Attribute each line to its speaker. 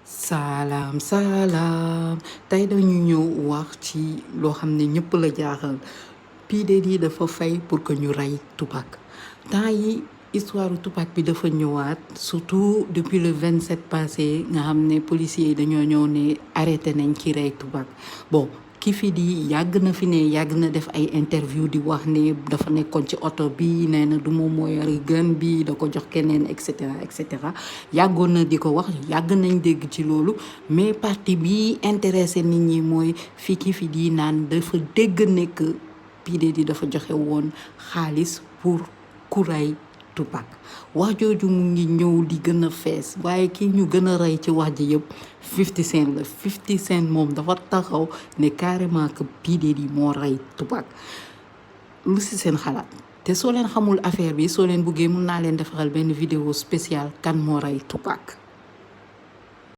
Speaker 1: salaam salaam tey dañu ñëw wax ci loo xam ne ñëpp la jaaxal P Diddy dafa fay pour que ñu rey Tupac temps yi histoire Tupac bi dafa ñëwaat surtout depuis le 27 passé nga xam ne policiers yi dañoo ñëw ne arrêté nañ ki rey Tupac bon ki fi di yàgg na fi ne yàgg na def ay interview di wax ne dafa nekkoon ci oto bi nee na du moom moo yore gën bi da ko jox keneen et cetera yàggoon na di ko wax yàgg nañ dégg ci loolu mais parti bi intéressé nit ñi mooy fi ki fi di naan dafa dégg nekk P Diddy dafa joxe woon xaalis pour ku rey Tupac wax jooju mu ngi ñëw di gën a fees waaye ki ñu gën a rey ci wax ji yëpp 50 Cent la 50 Cent moom dafa taxaw ne carrément que P Diddy moo rey Tupac lu si seen xalaat te soo leen xamul affaire bi soo leen buggee mun naa leen defaral benn vidéo spéciale kan moo rey Tupac